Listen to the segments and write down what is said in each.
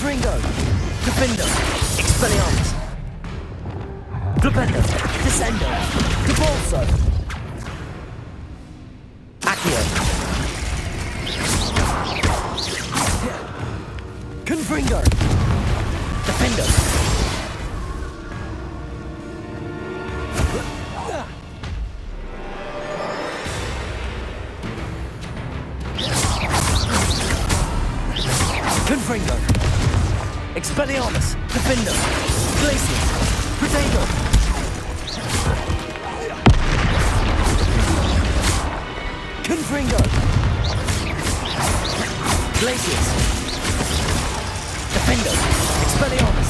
Confringo. Defender. Expelliarmus. Flipendo. Descendo. Cabalso. Accio. Confringo. Defender. Confringo. Expelliarmus. Defender. Glacier. Potato. Confringo. Glaciers. Defender. Expelliarmus.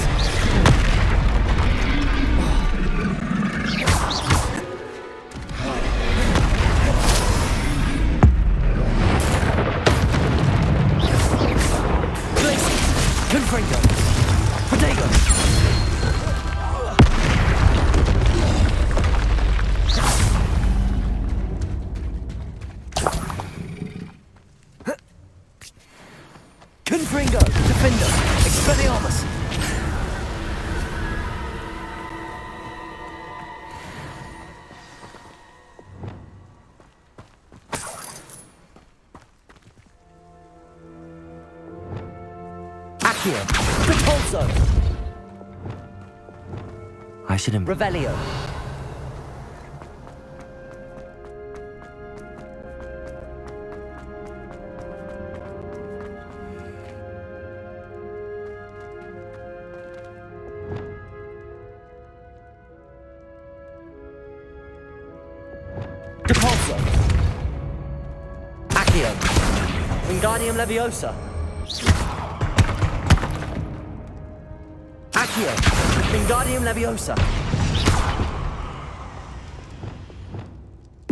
Confringo. Potato. Confringo. Defender. Expelliarmus. Accio. Repulso. I should have... Revelio. Repulso. Accio. Wingardium Leviosa. Accio. Wingardium Leviosa.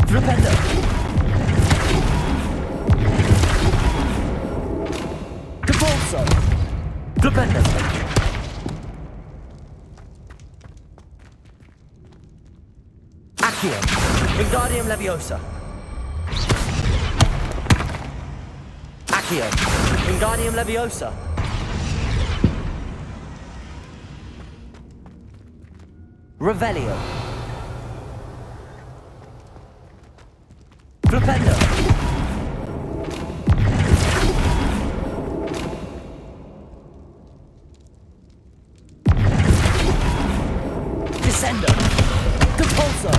Flipendo. Cabalso. Flipendo. Accio. Wingardium Leviosa. Accio. Wingardium Leviosa. Revelio. Flipendo. Descendo. Compulso.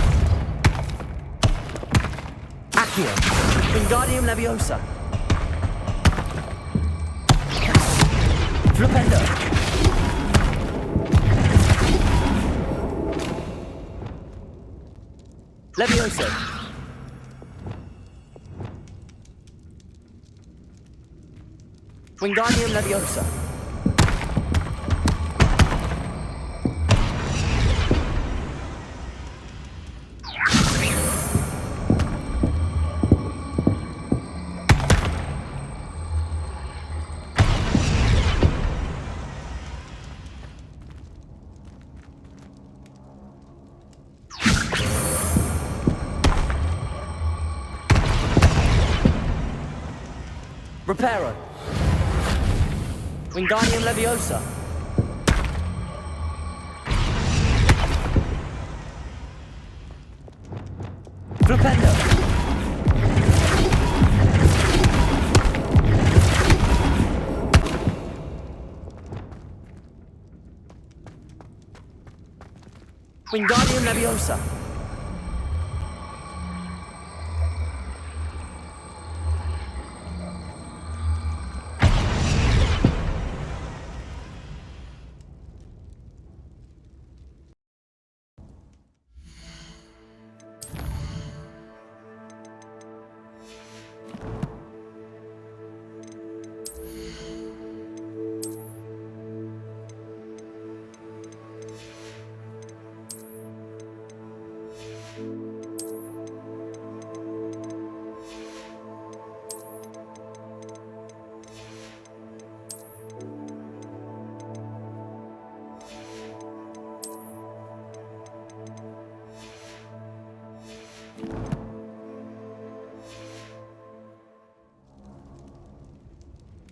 Accio. Wingardium Leviosa. Flipendo. Leviosa. Wingardium Leviosa. Reparo. Wingardium Leviosa. Flipendo. Wingardium Leviosa.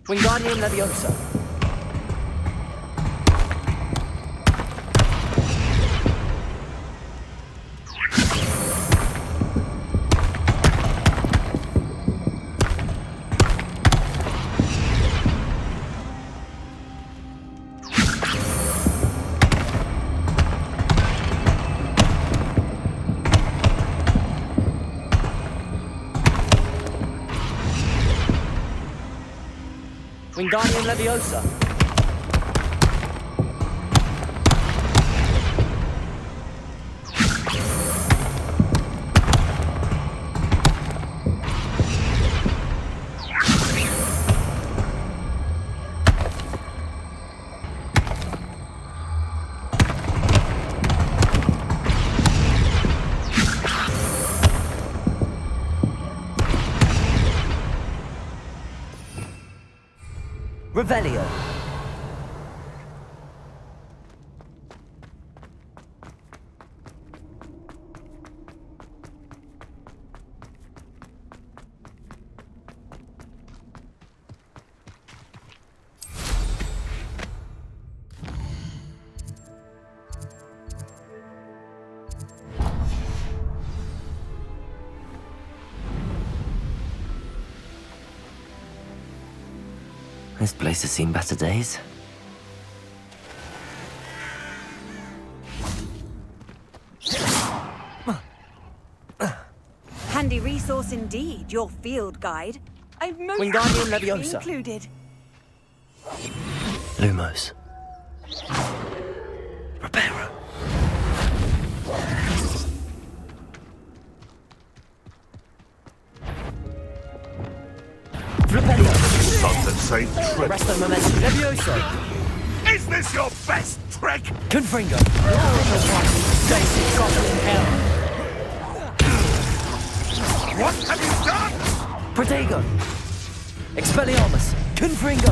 Wingardium Leviosa. Wingardium Leviosa. Revelio. This place has seen better days. Handy resource indeed, your field guide. I've most Wingardium definitely Leviosa. included. Lumos. Reparo. Flipendo. Sons and Saint Trick. Resto Momentum Levioso. Is this your best trick? Confringo. Basic Goblin Hell. What have you done? Protego. Expelliarmus. Confringo.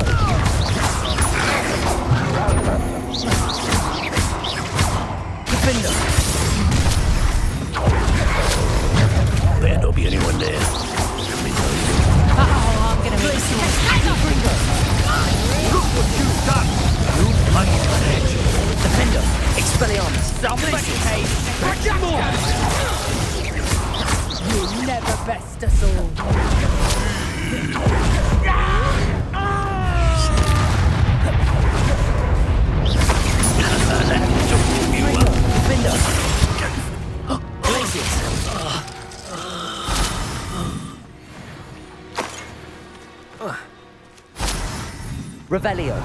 Defender. Better not be anyone there. I'm gonna place you. Confringo. Look what you've done! You mighty edge! Defender. Expelliarmus. You'll never best us all. Defender. Glacius. Revelio.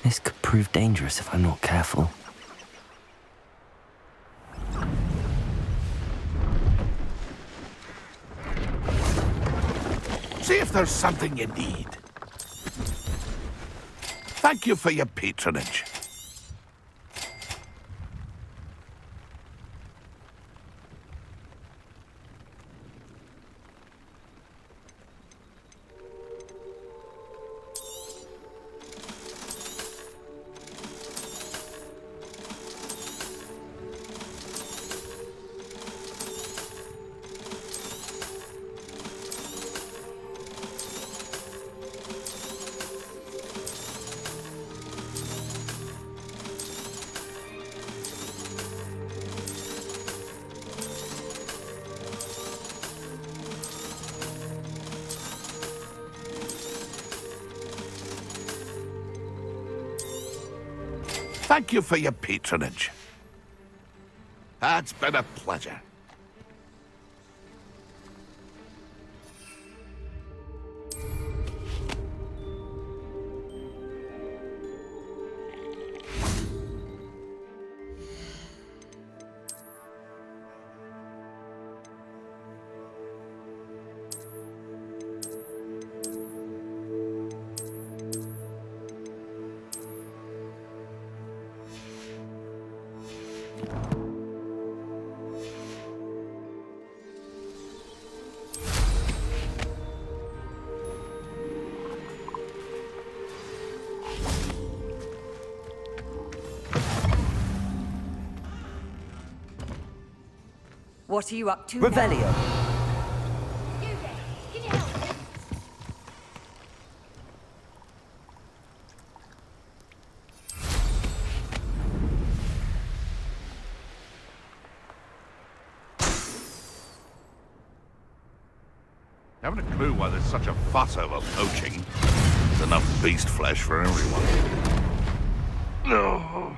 This could prove dangerous if I'm not careful. See if there's something you need. Thank you for your patronage. Thank you for your patronage. It's been a pleasure. What are you up to Revelio. now? Haven't a clue why there's such a fuss over poaching. There's enough beast flesh for everyone. No.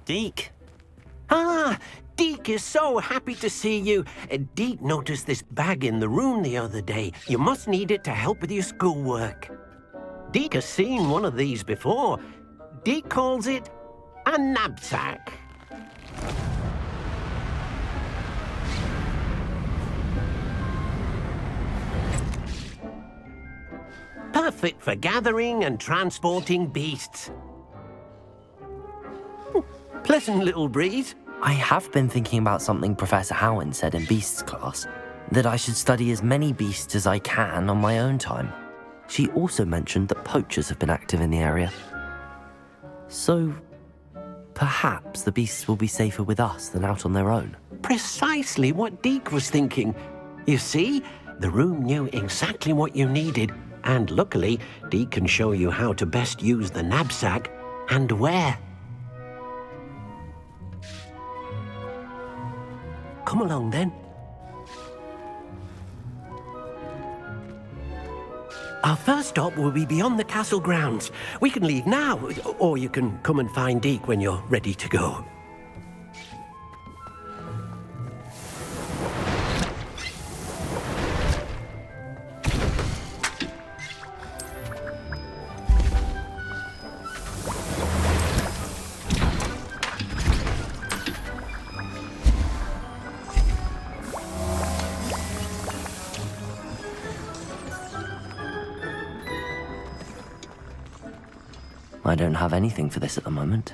Deke. Ah, Deke is so happy to see you. Deke noticed this bag in the room the other day. You must need it to help with your schoolwork. Deke has seen one of these before. Deke calls it a knapsack. Perfect for gathering and transporting beasts. Pleasant little breeze. I have been thinking about something Professor Howin said in Beasts class, that I should study as many beasts as I can on my own time. She also mentioned that poachers have been active in the area. So, perhaps the beasts will be safer with us than out on their own. Precisely what Deke was thinking. You see, the room knew exactly what you needed, and luckily, Deke can show you how to best use the knapsack and where. Come along, then. Our first stop will be beyond the castle grounds. We can leave now, or you can come and find Deke when you're ready to go. I don't have anything for this at the moment.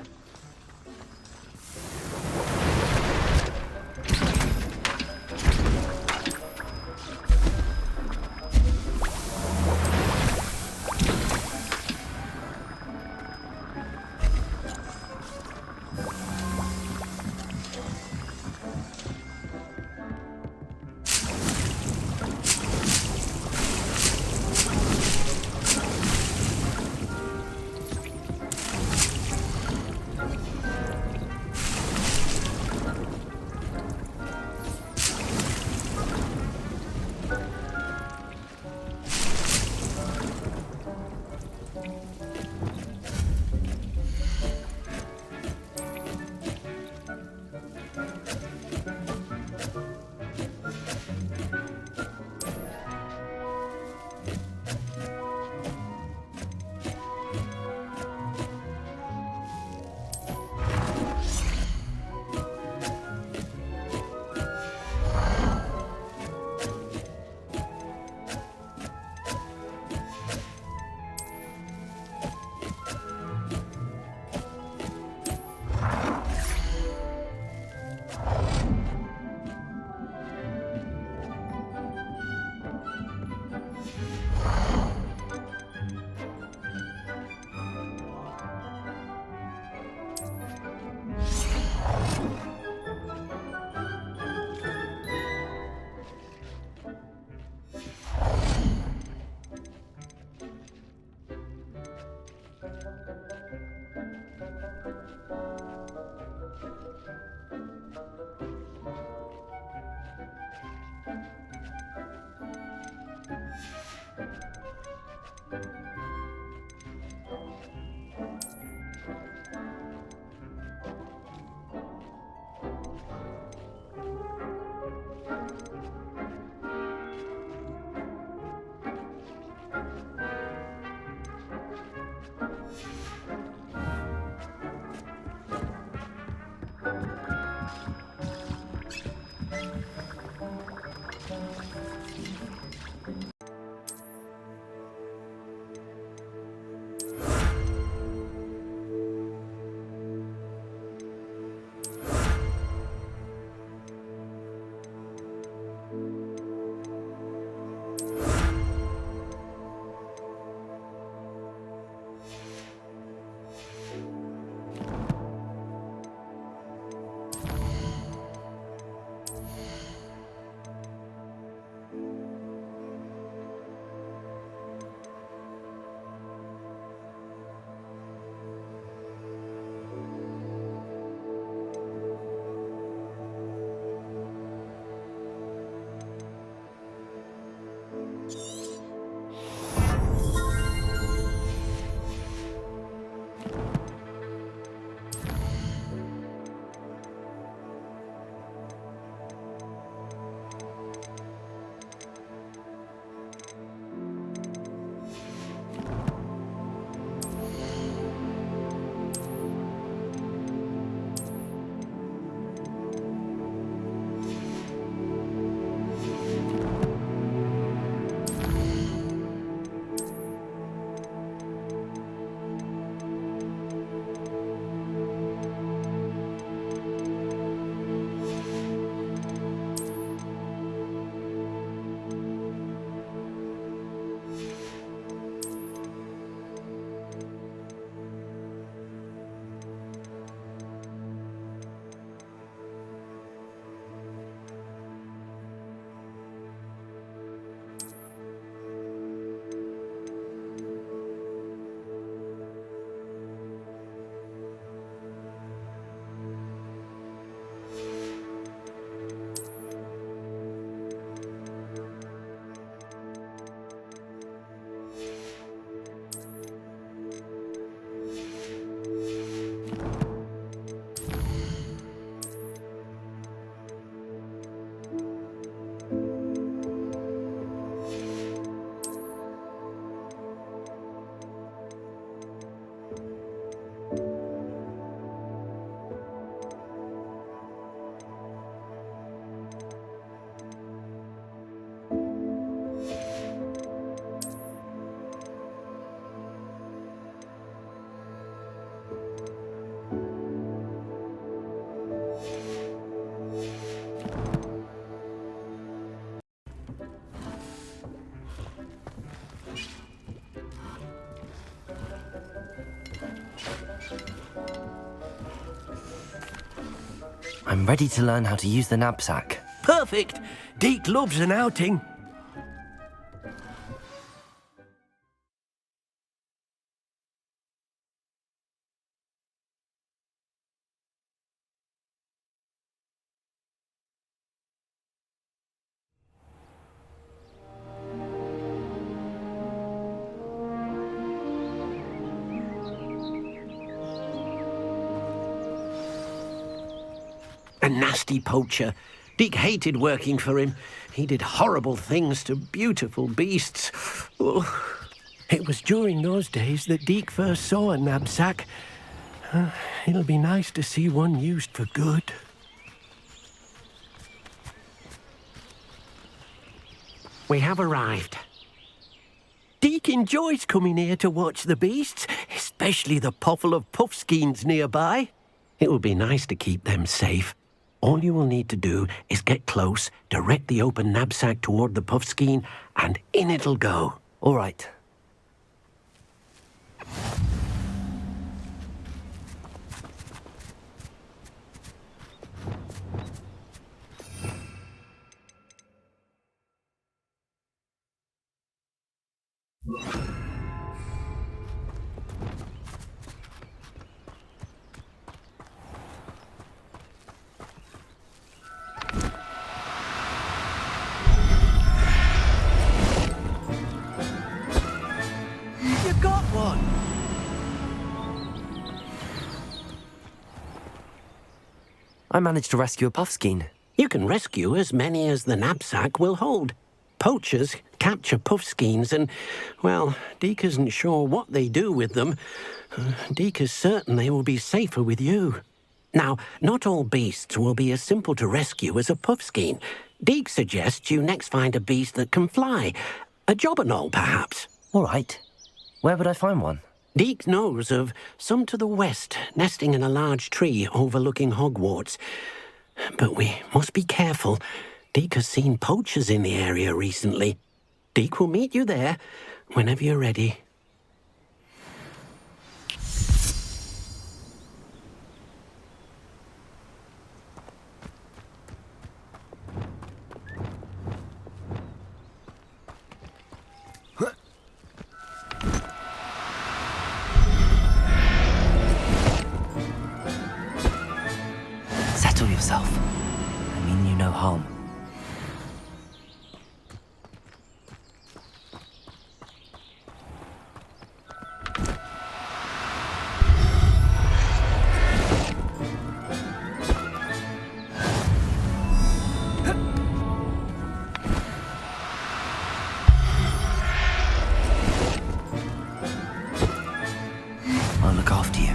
I'm ready to learn how to use the knapsack. Perfect! Deke loves an outing. A nasty poacher. Deke hated working for him. He did horrible things to beautiful beasts. Oh. It was during those days that Deke first saw a knapsack. It'll be nice to see one used for good. We have arrived. Deke enjoys coming here to watch the beasts, especially the potful of puffskeins nearby. It will be nice to keep them safe. All you will need to do is get close, direct the open knapsack toward the puffskein, and in it'll go. All right. You got one! I managed to rescue a puffskein. You can rescue as many as the knapsack will hold. Poachers capture puffskeins and, well, Deke isn't sure what they do with them. Deke is certain they will be safer with you. Now, not all beasts will be as simple to rescue as a puffskein. Deke suggests you next find a beast that can fly. A jobberknoll, perhaps. All right. Where would I find one? Deke knows of some to the west, nesting in a large tree overlooking Hogwarts. But we must be careful. Deke has seen poachers in the area recently. Deke will meet you there whenever you're ready. Settle yourself. I mean you no harm. I'll look after you.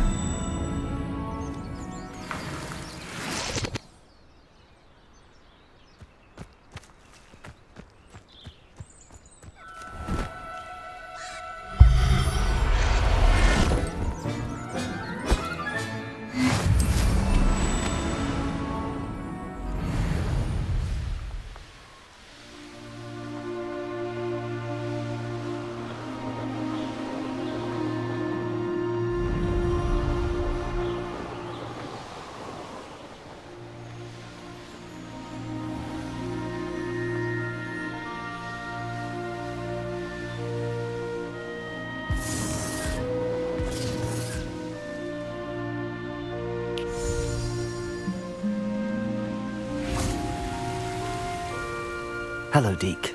Hello, Deke.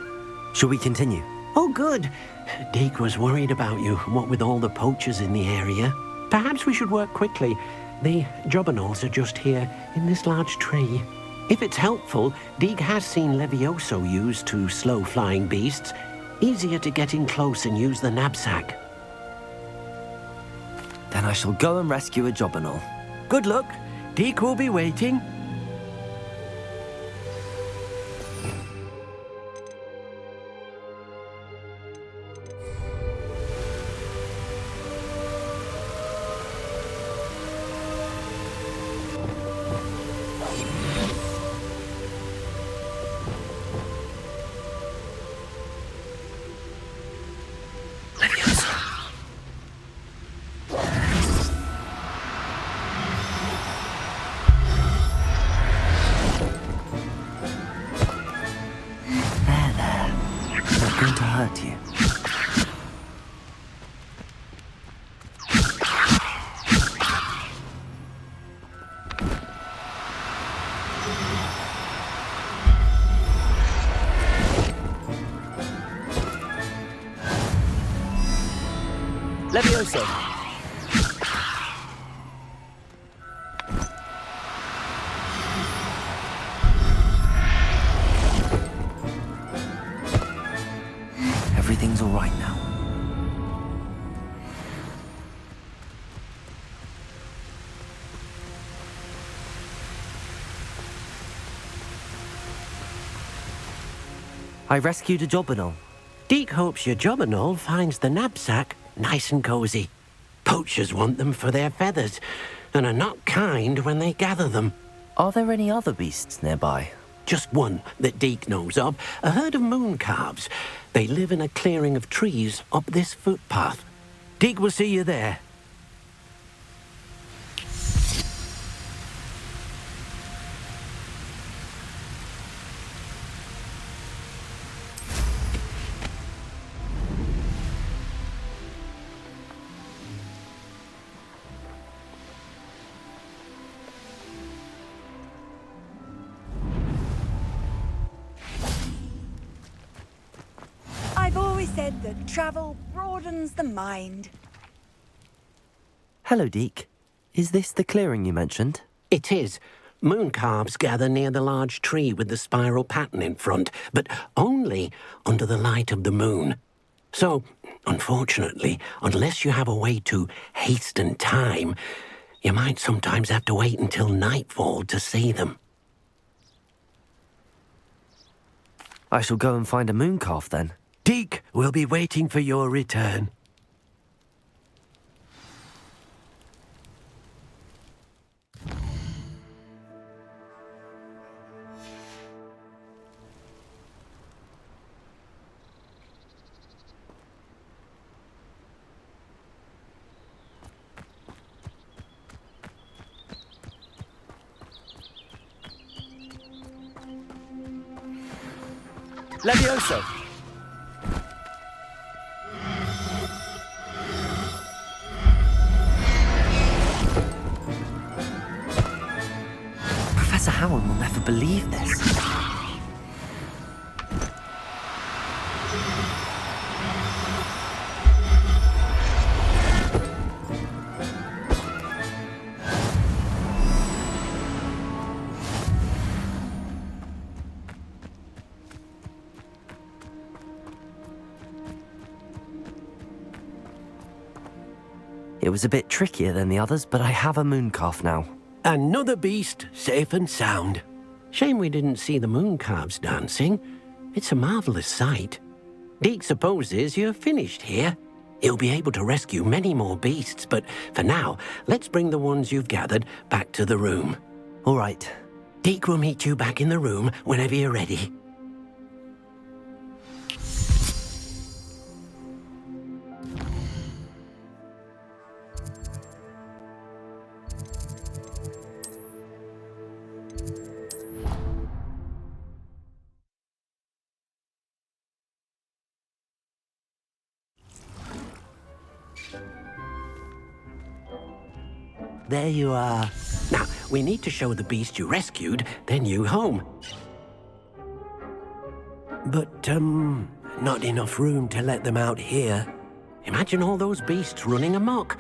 Shall we continue? Oh, good. Deke was worried about you, what with all the poachers in the area. Perhaps we should work quickly. The jobberknolls are just here, in this large tree. If it's helpful, Deke has seen Levioso used to slow flying beasts. Easier to get in close and use the knapsack. Then I shall go and rescue a jobberknoll. Good luck. Deke will be waiting. Levioso. Everything's all right now. I rescued a Jobberknoll. Deke hopes your Jobberknoll finds the knapsack nice and cozy. Poachers want them for their feathers, and are not kind when they gather them. Are there any other beasts nearby? Just one that Deke knows of, a herd of moon calves. They live in a clearing of trees up this footpath. Deke will see you there. I've always said that travel broadens the mind. Hello, Deke. Is this the clearing you mentioned? It is. Moon calves gather near the large tree with the spiral pattern in front, but only under the light of the moon. So, unfortunately, unless you have a way to hasten time, you might sometimes have to wait until nightfall to see them. I shall go and find a moon calf then. Deke will be waiting for your return. Levioso. Professor Howard will never believe this. It was a bit trickier than the others, but I have a moon calf now. Another beast, safe and sound. Shame we didn't see the moon calves dancing. It's a marvelous sight. Deke supposes you're finished here. He'll be able to rescue many more beasts, but for now, let's bring the ones you've gathered back to the room. All right. Deke will meet you back in the room whenever you're ready. There you are. Now, we need to show the beast you rescued their new home. But, not enough room to let them out here. Imagine all those beasts running amok.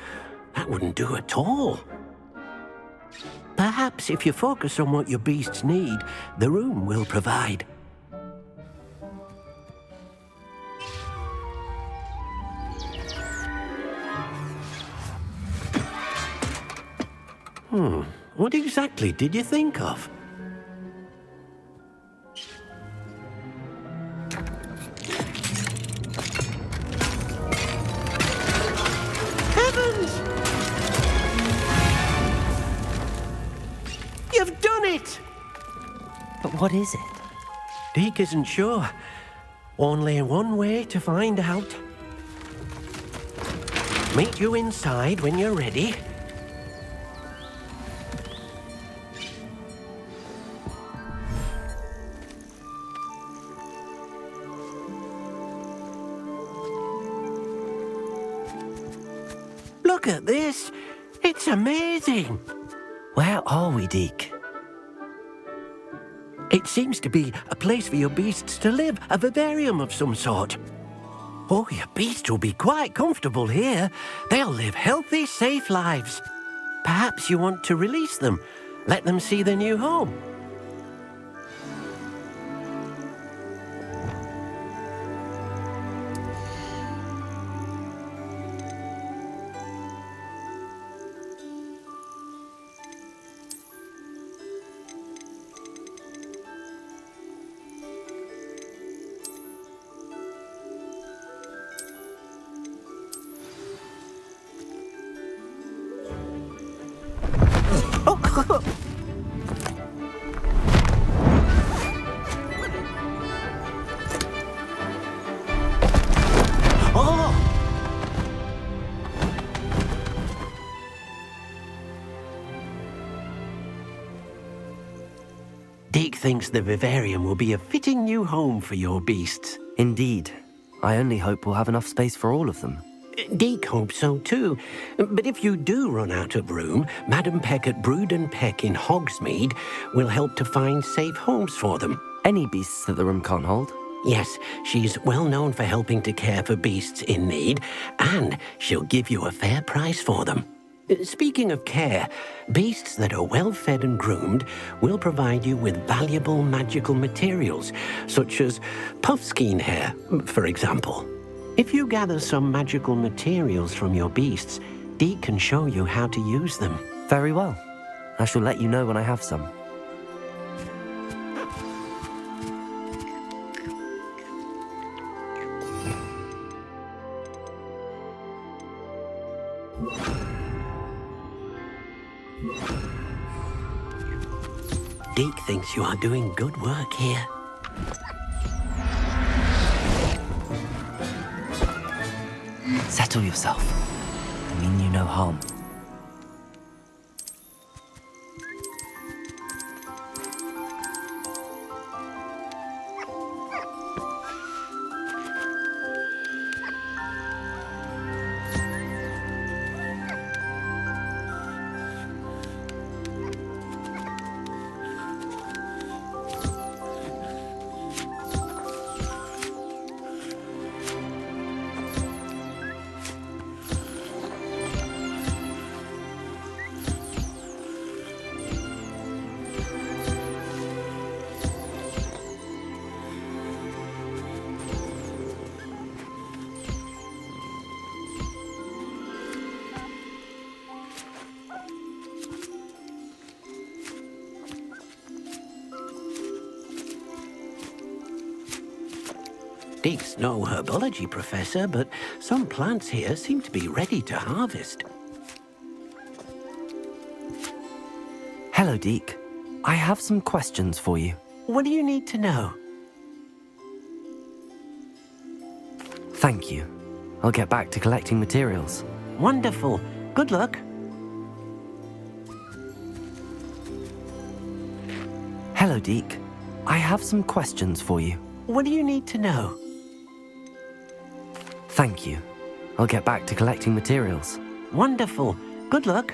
That wouldn't do at all. Perhaps if you focus on what your beasts need, the room will provide. What exactly did you think of? Heavens! You've done it! But what is it? Deke isn't sure. Only one way to find out. Meet you inside when you're ready. Look at this. It's amazing. Where are we, Deke? It seems to be a place for your beasts to live, a vivarium of some sort. Oh, your beasts will be quite comfortable here. They'll live healthy, safe lives. Perhaps you want to release them. Let them see their new home. Deke thinks the vivarium will be a fitting new home for your beasts. Indeed. I only hope we'll have enough space for all of them. Deke hopes so too. But if you do run out of room, Madam Peck at Brood and Peck in Hogsmeade will help to find safe homes for them. Any beasts that the room can't hold? Yes, she's well known for helping to care for beasts in need, and she'll give you a fair price for them. Speaking of care, beasts that are well fed and groomed will provide you with valuable magical materials, such as puffskein hair, for example. If you gather some magical materials from your beasts, Deke can show you how to use them. Very well. I shall let you know when I have some. Deke thinks you are doing good work here. Settle yourself. I mean you no harm. Deke's no herbology professor, but some plants here seem to be ready to harvest. Hello, Deke. I have some questions for you. What do you need to know? Thank you. I'll get back to collecting materials. Wonderful. Good luck. Hello, Deke. I have some questions for you. What do you need to know? Thank you. I'll get back to collecting materials. Wonderful. Good luck.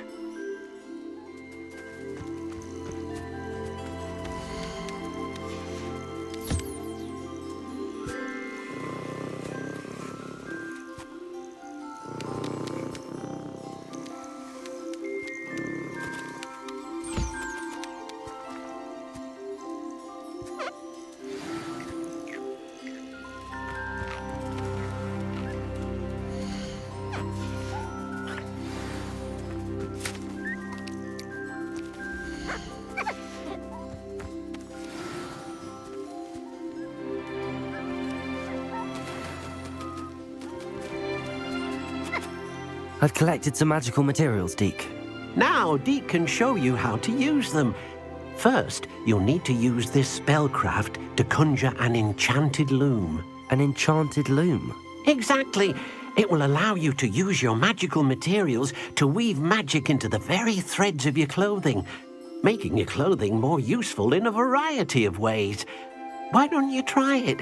I've collected some magical materials, Deke. Now, Deke can show you how to use them. First, you'll need to use this spellcraft to conjure an enchanted loom. An enchanted loom? Exactly. It will allow you to use your magical materials to weave magic into the very threads of your clothing, making your clothing more useful in a variety of ways. Why don't you try it?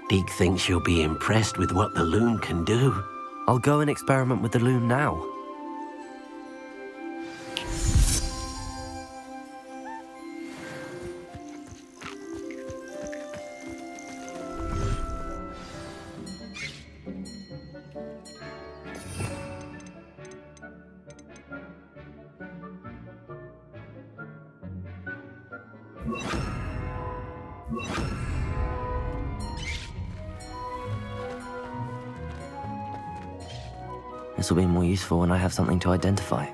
Deke thinks you'll be impressed with what the loom can do. I'll go and experiment with the loom now. This will be more useful when I have something to identify.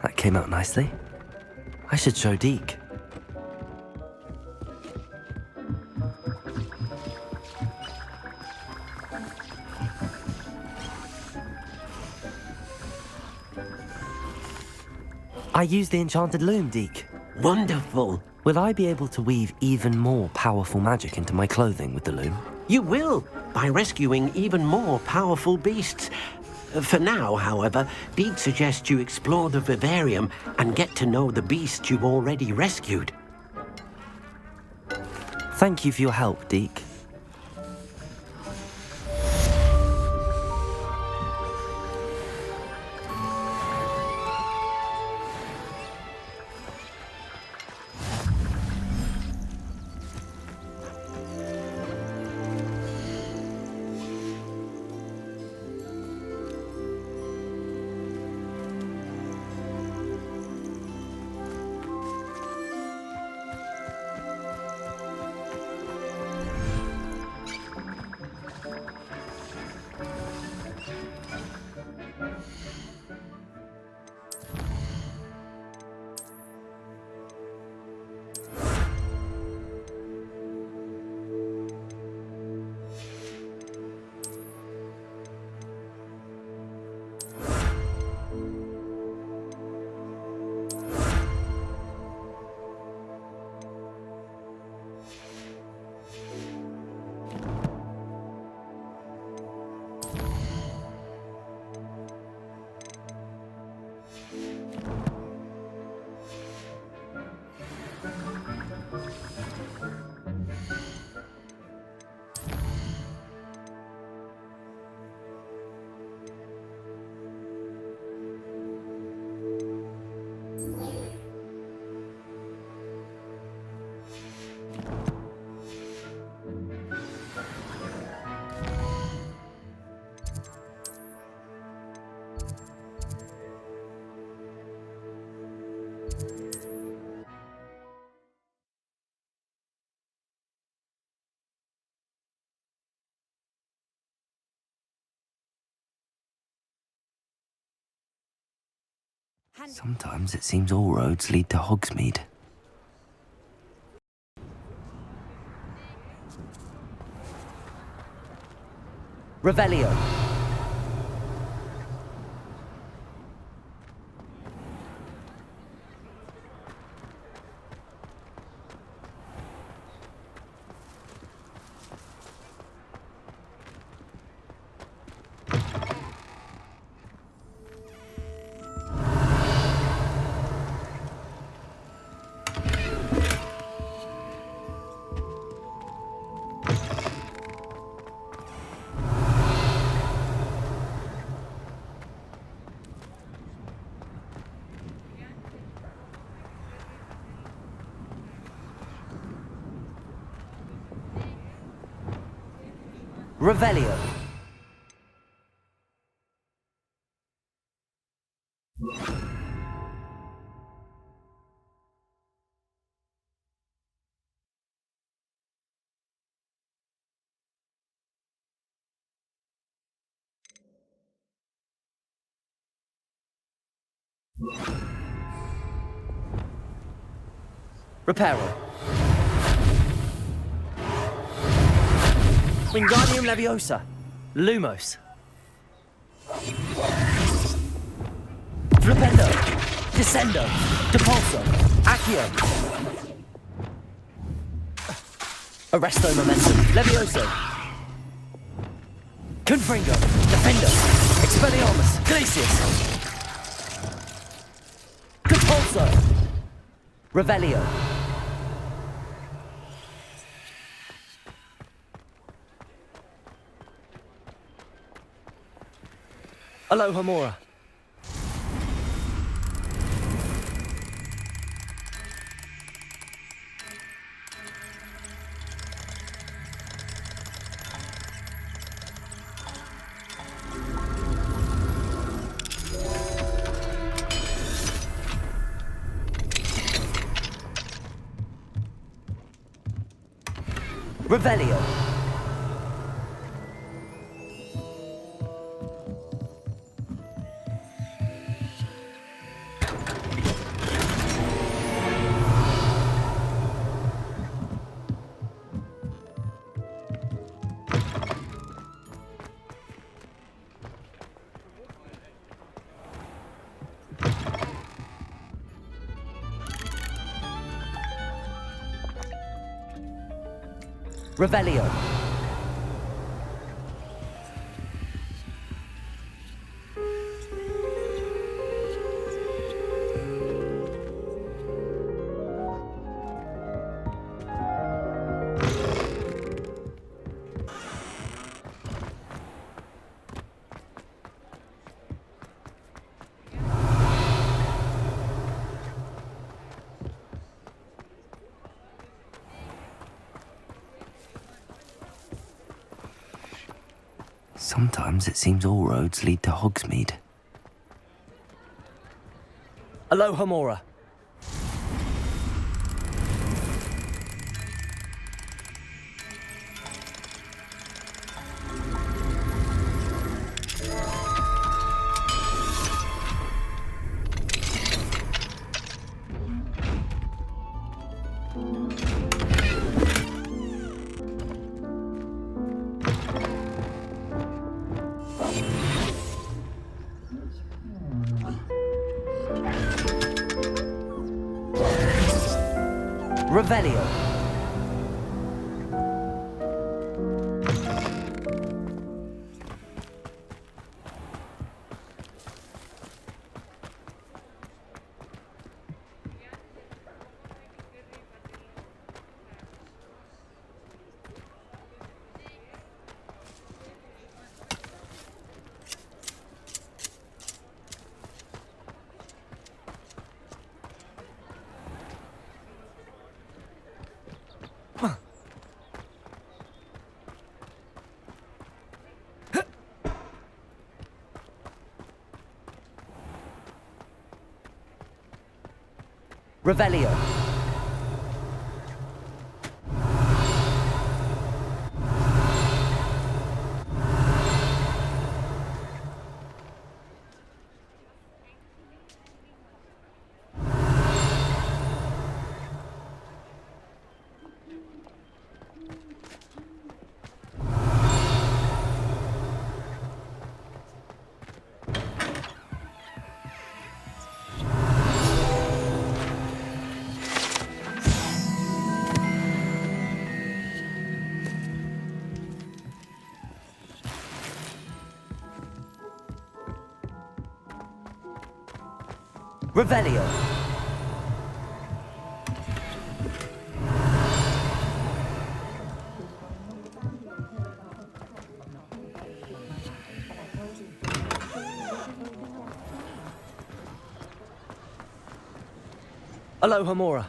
That came out nicely. I should show Deke. I used the enchanted loom, Deke. Wonderful. Will I be able to weave even more powerful magic into my clothing with the loom? You will, by rescuing even more powerful beasts. For now, however, Deke suggests you explore the vivarium and get to know the beasts you've already rescued. Thank you for your help, Deke. Sometimes it seems all roads lead to Hogsmeade. Revelio. Revelio. Reparo. Wingardium Leviosa. Lumos. Flipendo. Descendo. Depulso. Accio. Arresto Momentum. Levioso. Confringo. Defendo. Expelliarmus. Glacius. Depulso. Revelio. Alohomora. Revelio. Revelio. Sometimes it seems all roads lead to Hogsmeade. Alohomora. Revelio. Revelio. Revelio. Alohomora.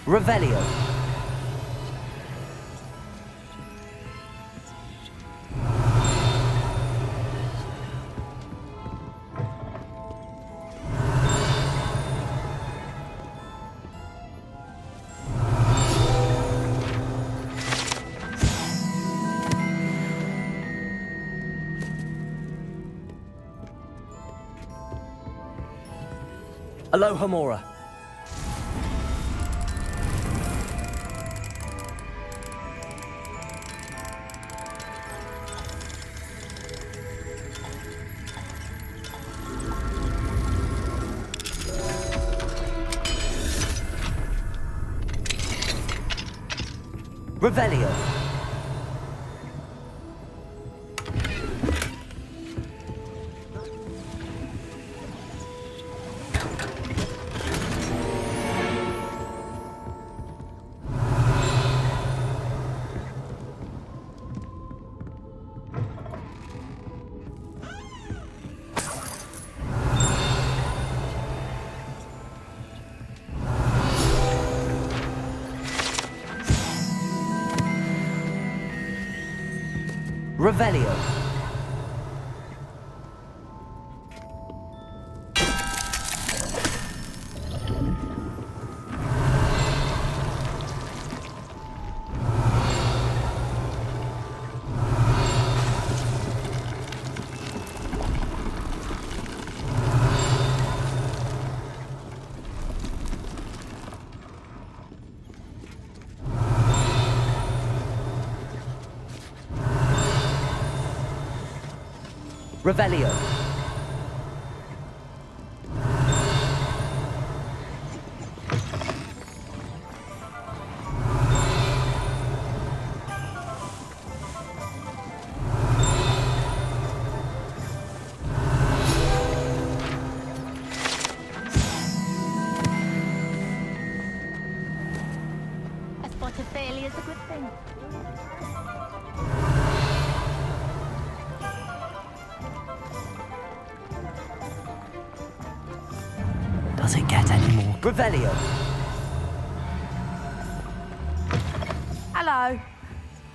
Revelio. Alohomora. Revelio. Revelio. Revelio. A spot of failure is a good thing. Does it get any more? Revelio. Hello.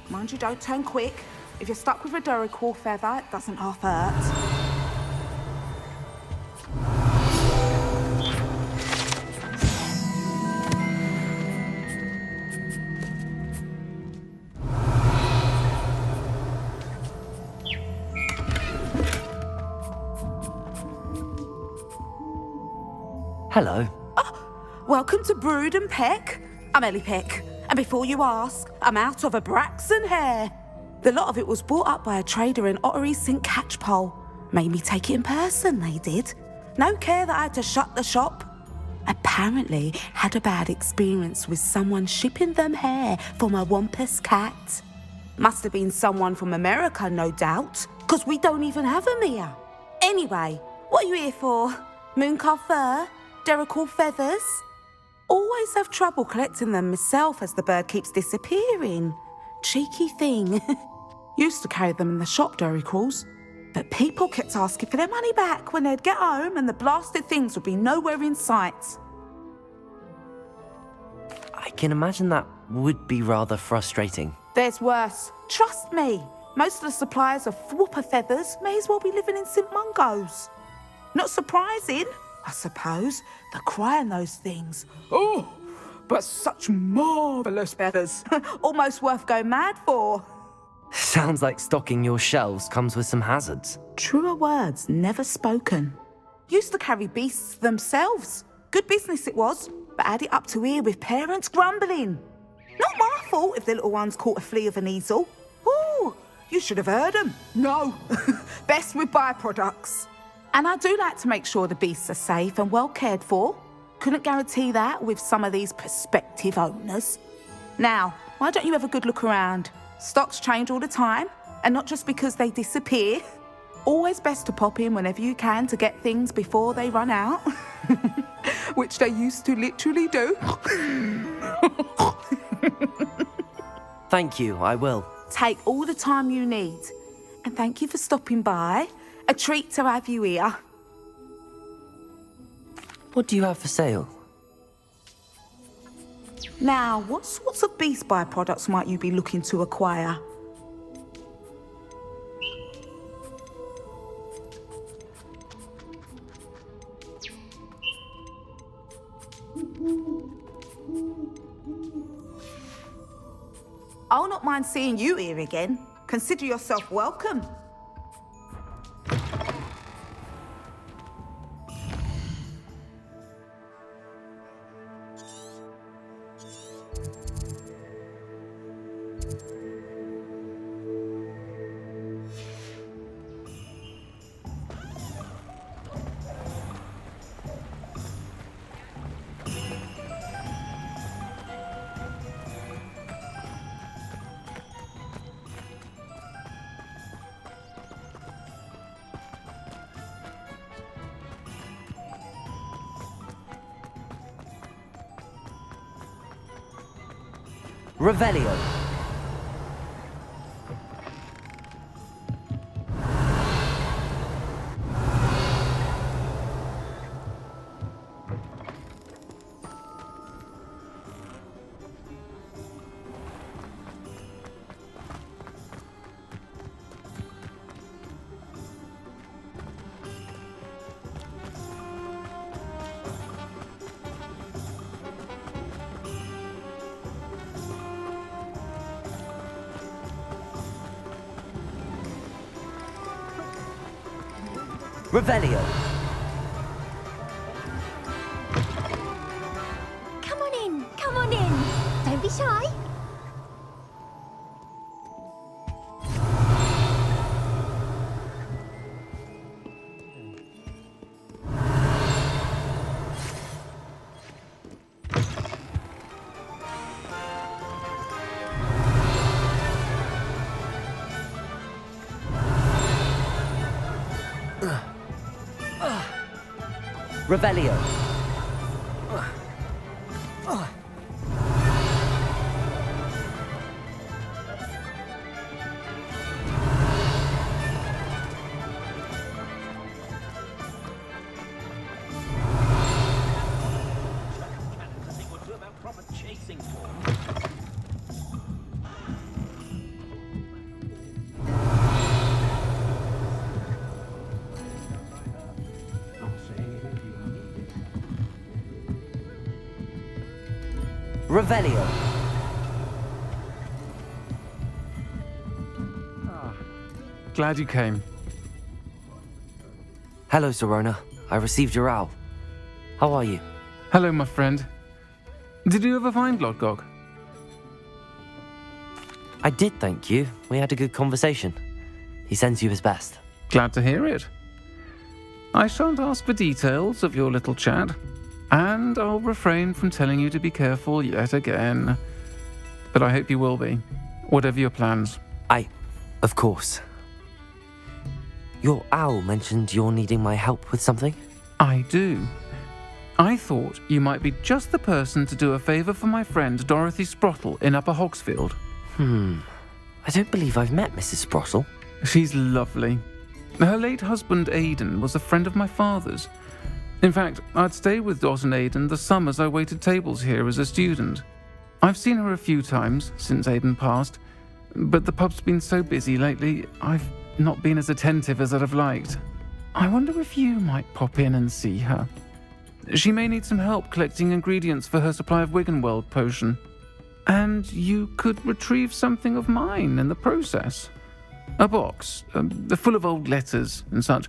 Mind you, don't turn quick. If you're stuck with a Duracell feather, it doesn't half hurt. Hello. Welcome to Brood and Peck. I'm Ellie Peck. And before you ask, I'm out of a Braxton hair. The lot of it was bought up by a trader in Ottery's St. Catchpole. Made me take it in person, they did. No care that I had to shut the shop. Apparently had a bad experience with someone shipping them hair for my Wampus cat. Must have been someone from America, no doubt, because we don't even have them here. Anyway, what are you here for? Mooncarved fur? Duracell feathers? Always have trouble collecting them myself as the bird keeps disappearing. Cheeky thing. Used to carry them in the shop, Derry Crawls. But people kept asking for their money back when they'd get home and the blasted things would be nowhere in sight. I can imagine that would be rather frustrating. There's worse. Trust me. Most of the suppliers of whooper feathers may as well be living in St Mungo's. Not surprising, I suppose, the cry on those things. Oh, but such marvellous feathers. Almost worth going mad for. Sounds like stocking your shelves comes with some hazards. Truer words never spoken. Used to carry beasts themselves. Good business it was, but had it up to here with parents grumbling. Not my fault if the little ones caught a flea of an easel. Ooh, you should have heard them. No, best with byproducts. And I do like to make sure the beasts are safe and well cared for. Couldn't guarantee that with some of these prospective owners. Now, why don't you have a good look around? Stocks change all the time, and not just because they disappear. Always best to pop in whenever you can to get things before they run out. Which they used to literally do. Thank you, I will. Take all the time you need. And thank you for stopping by. A treat to have you here. What do you have for sale? Now, what sorts of beast byproducts might you be looking to acquire? I'll not mind seeing you here again. Consider yourself welcome. Revelio. Revelio. Come on in, come on in. Don't be shy. Revelio. Revelio. Glad you came. Hello, Serona. I received your owl. How are you? Hello, my friend. Did you ever find Lodgog? I did, thank you. We had a good conversation. He sends you his best. Glad to hear it. I shan't ask for details of your little chat, and I'll refrain from telling you to be careful yet again. But I hope you will be, whatever your plans. Of course. Your owl mentioned you're needing my help with something? I do. I thought you might be just the person to do a favour for my friend Dorothy Sprottle in Upper Hogsfield. I don't believe I've met Mrs. Sprottle. She's lovely. Her late husband, Aidan, was a friend of my father's. In fact, I'd stay with Dot and Aidan the summers I waited tables here as a student. I've seen her a few times since Aidan passed, but the pub's been so busy lately, I've not been as attentive as I'd have liked. I wonder if you might pop in and see her. She may need some help collecting ingredients for her supply of Wiggenweld potion. And you could retrieve something of mine in the process. A box, full of old letters and such.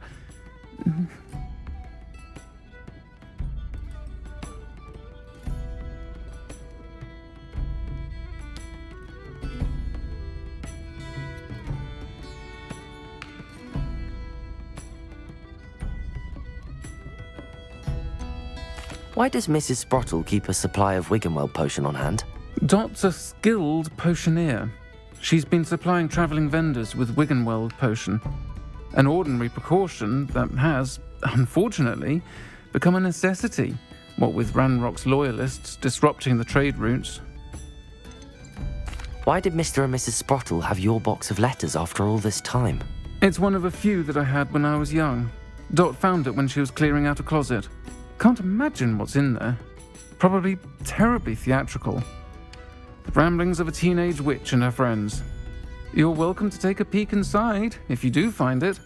Why does Mrs. Sprottle keep a supply of Wiggenweld potion on hand? Dot's a skilled potioneer. She's been supplying travelling vendors with Wiggenweld potion. An ordinary precaution that has, unfortunately, become a necessity, what with Ranrock's loyalists disrupting the trade routes. Why did Mr. and Mrs. Sprottle have your box of letters after all this time? It's one of a few that I had when I was young. Dot found it when she was clearing out a closet. Can't imagine what's in there. Probably terribly theatrical. The ramblings of a teenage witch and her friends. You're welcome to take a peek inside, if you do find it.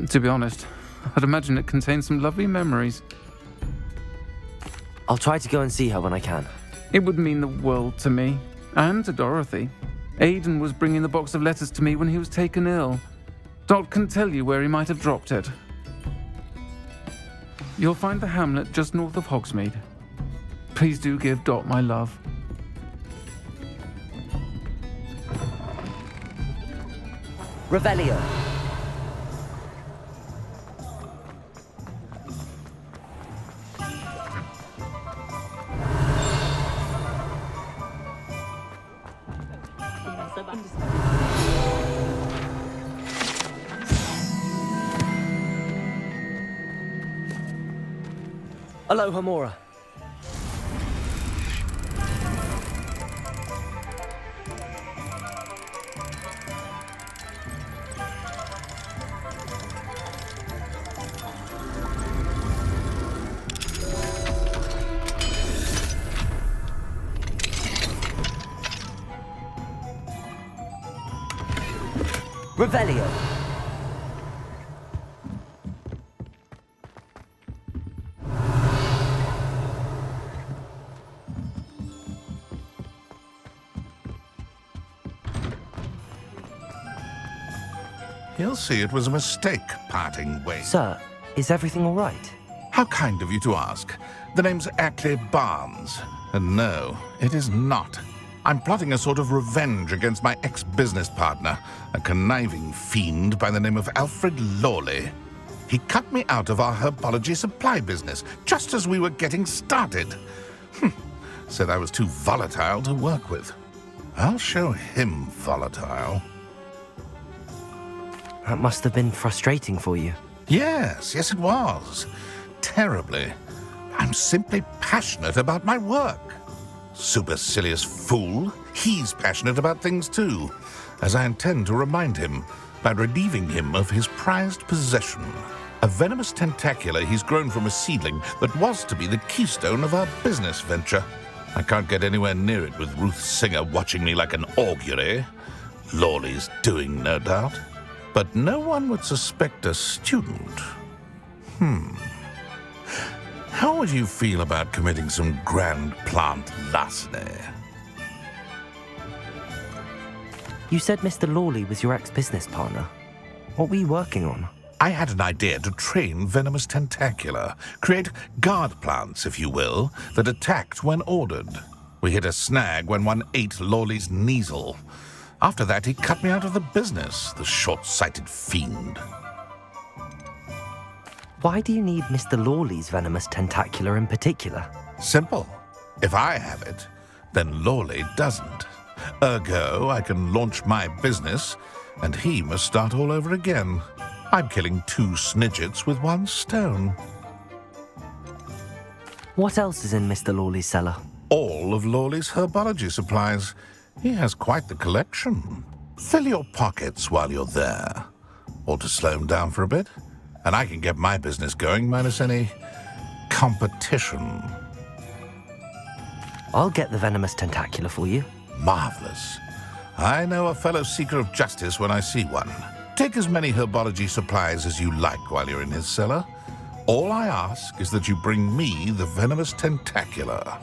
To be honest, I'd imagine it contains some lovely memories. I'll try to go and see her when I can. It would mean the world to me, and to Dorothy. Aidan was bringing the box of letters to me when he was taken ill. Dot can tell you where he might have dropped it. You'll find the hamlet just north of Hogsmeade. Please do give Dot my love. Revelio. Aloha Mora. Revelio. He'll see it was a mistake parting ways. Sir, is everything all right? How kind of you to ask. The name's Ackley Barnes. And no, it is not. I'm plotting a sort of revenge against my ex-business partner, a conniving fiend by the name of Alfred Lawley. He cut me out of our herbology supply business just as we were getting started. Said I was too volatile to work with. I'll show him volatile. That must have been frustrating for you. Yes, it was. Terribly. I'm simply passionate about my work. Supercilious fool. He's passionate about things too, as I intend to remind him by relieving him of his prized possession. A venomous tentacula he's grown from a seedling that was to be the keystone of our business venture. I can't get anywhere near it with Ruth Singer watching me like an augury. Lawley's doing, no doubt. But no one would suspect a student. How would you feel about committing some grand plant larceny? You said Mr. Lawley was your ex-business partner. What were you working on? I had an idea to train venomous tentacula, create guard plants, if you will, that attacked when ordered. We hit a snag when one ate Lawley's Kneasel. After that, he cut me out of the business, the short-sighted fiend. Why do you need Mr. Lawley's venomous tentacula in particular? Simple. If I have it, then Lawley doesn't. Ergo, I can launch my business, and he must start all over again. I'm killing 2 snidgets with 1 stone. What else is in Mr. Lawley's cellar? All of Lawley's herbology supplies. He has quite the collection. Fill your pockets while you're there. Or to slow 'em down for a bit. And I can get my business going minus any competition. I'll get the venomous tentacula for you. Marvelous. I know a fellow seeker of justice when I see one. Take as many herbology supplies as you like while you're in his cellar. All I ask is that you bring me the venomous tentacula.